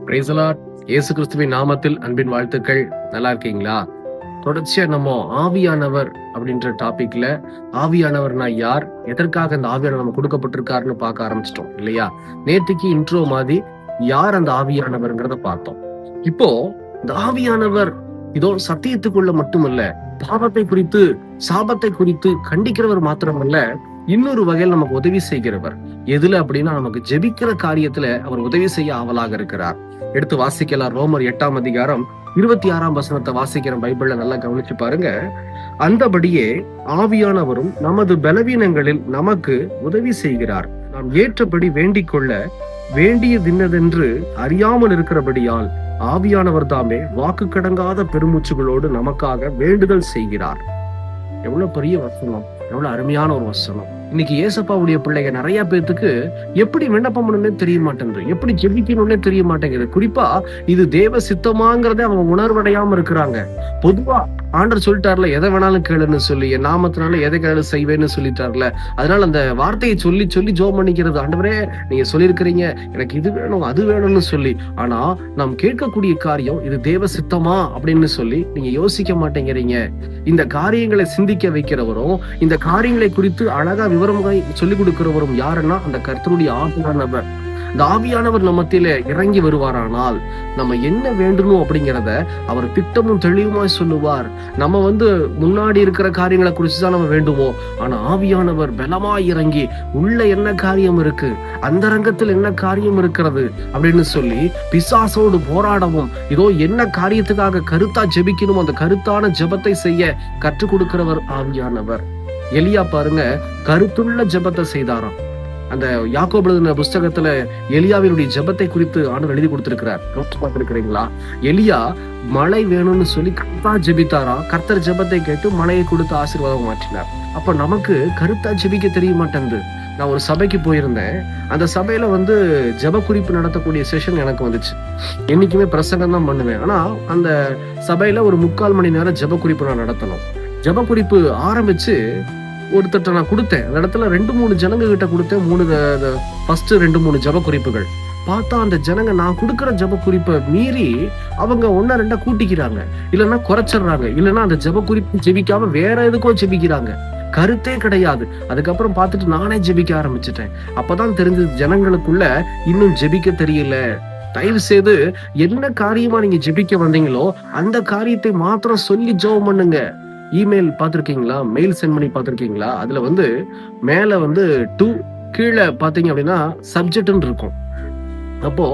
Praise the Lord. இயேசு கிறிஸ்துவின் நாமத்தில் அன்பின் வாழ்த்துக்கள். நல்லா இருக்கீங்களா? தொடர்ச்சியா நம்ம ஆவியானவர் அப்படின்ற டாபிக்ல ஆவியானவர்னா யார், எதற்காக அந்த ஆவியானவர் நம்ம கொடுக்கப்பட்டிருக்காருன்னு பார்க்க ஆரம்பிச்சிட்டோம் இல்லையா? நேற்றுக்கு இன்ட்ரோ மாதிரி யார் அந்த ஆவியானவர்ங்கிறத பார்த்தோம். இப்போ இந்த ஆவியானவர் இதோ சத்தியத்துக்குள்ள மட்டுமல்ல, பாவத்தை குறித்து சாபத்தை குறித்து கண்டிக்கிறவர் மாத்திரமல்ல, இன்னொரு வகையில் நமக்கு உதவி செய்கிறவர். எதுல அப்படின்னா, நமக்கு ஜெபிக்கிற காரியத்துல அவர் உதவி செய்ய ஆவலாக இருக்கிறார். எடுத்து வாசிக்கலாம். ரோமர் 8ஆம் அதிகாரம் 26ஆம் வசனத்தை வாசிக்கிற பைபிள்ல நல்லா கவனிச்சு பாருங்க. அந்தபடியே ஆவியானவரும் நமது பலவீனங்களில் நமக்கு உதவி செய்கிறார். நாம் ஏற்றபடி வேண்டிக் கொள்ள வேண்டியதின்னதென்று அறியாமல் இருக்கிறபடியால் ஆவியானவர் தாமே வாக்கு கடங்காத பெருமூச்சுகளோடு நமக்காக வேண்டுதல் செய்கிறார். எவ்வளவு பெரிய வசனம், எவ்வளவு அருமையான ஒரு வசனம். இன்னைக்கு ஏசப்பாவுடைய பிள்ளைங்க நிறைய பேத்துக்கு எப்படி விண்ணப்பம் பண்ணணும்னே தெரிய மாட்டேங்குது, எப்படி ஜெபிக்கணும்னே தெரிய மாட்டேங்குது. குறிப்பா இது தேவ சித்தமாங்கிறத அவங்க உணர்வடையாம இருக்கிறாங்க. பொதுவா ஆண்டவர் சொல்லிட்டார்ல, எதை வேணாலும் கேளுன்னு சொல்லி, என் நாமத்தினால எதை கேளு செய்வேன்னு சொல்லிட்டார்ல. அதனால அந்த வார்த்தையை சொல்லி சொல்லி ஜெபம் பண்ணிக்கிறது. ஆண்டவரே, நீங்க சொல்லியிருக்கிறீங்க எனக்கு இது வேணும் அது வேணும்னு சொல்லி. ஆனா நாம் கேட்கக்கூடிய காரியம் இது தேவ சித்தமா அப்படின்னு சொல்லி நீங்க யோசிக்க மாட்டேங்கிறீங்க. இந்த காரியங்களை சிந்திக்க வைக்கிறவரும், இந்த காரியங்களை குறித்து அழகா விவரமாக சொல்லிக் கொடுக்கிறவரும் யாருன்னா அந்த கர்த்தருடைய ஆவியானவர். இந்த ஆவியானவர் நம்ம மத்தியில இறங்கி வருவாரானால் நம்ம என்ன வேண்டணும் அப்படிங்கிறத அவர் திட்டமும் தெளிவுமாய் சொல்லுவார். நம்ம முன்னாடி இருக்கிற காரியங்களை குறிச்சுதான் நம்ம வேண்டுவோம். ஆனா ஆவியானவர் பலமாய் இறங்கி உள்ள என்ன காரியம் இருக்கு, அந்த ரங்கத்தில் என்ன காரியம் இருக்கிறது அப்படின்னு சொல்லி பிசாசோடு போராடவும், இதோ என்ன காரியத்துக்காக கருத்தா ஜெபிக்கணும் அந்த கருத்தான ஜெபத்தை செய்ய கற்றுக் கொடுக்கிறவர் ஆவியானவர். எலியா பாருங்க, கருத்துள்ள ஜெபத்தை செய்தாராம். அந்த யாக்கோபு எழுதின புஸ்தகத்துல எலியாவினுடைய ஜெபத்தை குறித்து ஆண்டவர் எழுதி கொடுத்திருக்கிறார். பார்த்திருக்கிறீங்களா? எலியா மழை வேணும்னு சொல்லி கருத்தா ஜெபித்தாரா. கர்த்தர் ஜெபத்தை கேட்டு மழையை கொடுத்து ஆசீர்வாதம் மாற்றினார். அப்ப நமக்கு கருத்தா ஜெபிக்க தெரிய மாட்டேங்குது. நான் ஒரு சபைக்கு போயிருந்தேன். அந்த சபையில ஜெப குறிப்பு நடத்தக்கூடிய செஷன் எனக்கு வந்துச்சு. என்னைக்குமே பிரசங்கம் தான் பண்ணுவேன். ஆனா அந்த சபையில ஒரு 3/4 மணி நேரம் ஜெப குறிப்பு நான் நடத்தணும். ஜெப குறிப்பு ஆரம்பிச்சு ஒருத்தட்ட நான் கொடுத்தேன். அந்த இடத்துல 2-3 ஜனங்க கிட்ட கொடுத்தேன். 2-3 ஜெப குறிப்புகள் பார்த்தா, அந்த ஜனங்க நான் கொடுக்கிற ஜெப குறிப்பை மீறி அவங்க 1-2 கூட்டிக்கிறாங்க, இல்லைன்னா குறைச்சிடுறாங்க, இல்லைன்னா அந்த ஜெப குறிப்பு ஜெபிக்காம வேற எதுக்கோ ஜெபிக்கிறாங்க. கருத்தே கிடையாது. அதுக்கப்புறம் பார்த்துட்டு நானே ஜெபிக்க ஆரம்பிச்சிட்டேன். அப்பதான் தெரிஞ்சது ஜனங்களுக்குள்ள இன்னும் ஜெபிக்க தெரியல. தயவு செய்து என்ன காரியமா நீங்க ஜெபிக்க வந்தீங்களோ அந்த காரியத்தை மாத்திரம் சொல்லி ஜெபம் பண்ணுங்க. இமெயில் பார்த்திருக்கீங்களா? மெயில் சென்ட் பண்ணி பார்த்திருக்கீங்களா? அதுல மேல டு கீழே பாத்தீங்க அப்படின்னா சப்ஜெக்ட்னு இருக்கும். அப்போ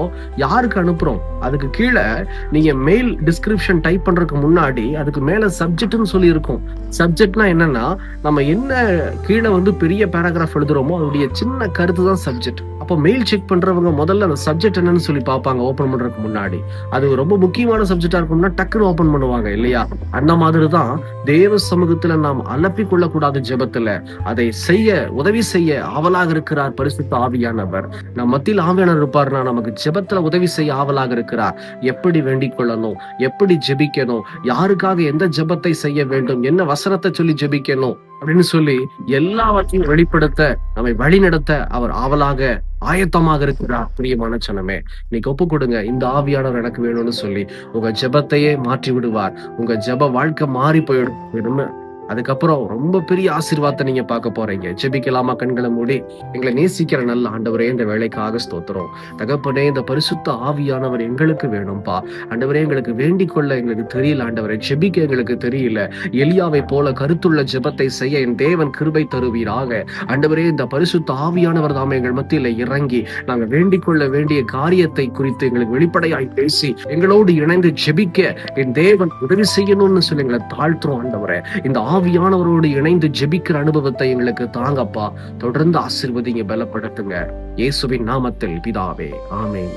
யாருக்கு அனுப்புறோம் அதுக்கு கீழே நீங்க மெயில் டிஸ்கிரிப்ஷன் டைப் பண்றதுக்கு முன்னாடி அதுக்கு மேல சப்ஜெக்ட்னு சொல்லி இருக்கும். சப்ஜெக்ட்னா என்னன்னா, நம்ம என்ன கீழே பெரிய பேராகிராஃப் எழுதுறோமோ அதோடைய சின்ன கருத்து தான் சப்ஜெக்ட். அப்போ மெயில் செக் பண்றவங்க முதல்ல அந்த சப்ஜெக்ட் என்னன்னு சொல்லி பார்ப்பாங்க. ஓபன் பண்றதுக்கு முன்னாடி அது ரொம்ப முக்கியமான சப்ஜெக்டா இருக்கும்னா டக்குன்னு ஓபன் பண்ணுவாங்க இல்லையா? அந்த மாதிரிதான் தேவ சமூகத்துல நாம் அலப்பி கொள்ளக்கூடாத ஜெபத்துல அதை செய்ய உதவி செய்ய ஆவலாக இருக்கிறார் பரிசுத்த ஆவியானவர். நம்ம மத்தியில் ஆவியானவர் இருப்பாருன்னா நமக்கு ஜெபத்துல உதவி செய்ய ஆவலாக இருக்கிறார். எப்படி வேண்டிக் கொள்ளணும், எப்படி ஜெபிக்கணும், யாருக்காக எந்த ஜெபத்தை செய்ய வேண்டும், என்ன வசனத்தை சொல்லி ஜெபிக்கணும் அப்படின்னு சொல்லி எல்லாவற்றையும் வெளிப்படுத்த நம்மை வழி நடத்த அவர் ஆவலாக ஆயத்தமாக இருக்கிறார். பிரியமான ஜனமே, இன்னைக்கு ஒப்பு கொடுங்க. இந்த ஆவியானவர் எனக்கு வேணும்னு சொல்லி உங்க ஜெபத்தையே மாற்றி விடுவார். உங்க ஜெப வாழ்க்கை மாறி போயிடும். அதுக்கப்புறம் ரொம்ப பெரிய ஆசீர்வாதத்தை நீங்க பார்க்க போறீங்க. ஜெபிக்கலாமா? கண்களை மூடி. எங்களை நேசிக்கிற நல்ல ஆண்டவரே, இந்த வேலைக்காக ஸ்தோத்திரம். தகப்பனே, இந்த பரிசுத்த ஆவியானவர் எங்களுக்கு வேணும்பா. ஆண்டவரே, எங்களுக்கு வேண்டிக் கொள்ள எங்களுக்கு தெரியல. ஆண்டவரே, ஜெபிக்க எங்களுக்கு தெரியல. எலியாவை போல கருத்துள்ள ஜெபத்தை செய்ய என் தேவன் கிருபை தருவீராக. ஆண்டவரே, இந்த பரிசுத்த ஆவியானவர் தாமே எங்கள் மத்தியில இறங்கி நாங்க வேண்டிக் கொள்ள வேண்டிய காரியத்தை குறித்து எங்களுக்கு வெளிப்படையாய் பேசி எங்களோடு இணைந்து ஜெபிக்க என் தேவன் உதவி செய்யணும்னு சொல்லி எங்களை தாழ்த்துறோம். ஆண்டவரே, இந்த ஆவியானவரோடு இணைந்து ஜெபிக்கிற அனுபவத்தை எங்களுக்கு தாங்கப்பா. தொடர்ந்து ஆசீர்வதிங்க, பலப்படுத்துங்க. இயேசுவின் நாமத்தில் பிதாவே, ஆமென்.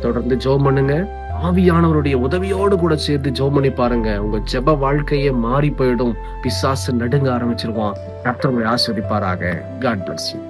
தொடர்ந்து ஜெபம் பண்ணுங்க. ஆவியானவருடைய உதவியோடு கூட சேர்த்து ஜெபம் பண்ணி பாருங்க. உங்க ஜெப வாழ்க்கையே மாறி போயிடும். பிசாசு நடுங்க ஆரம்பிச்சிருவான். கர்த்தர் உங்களை ஆசீர்வதிப்பாராக. God bless you.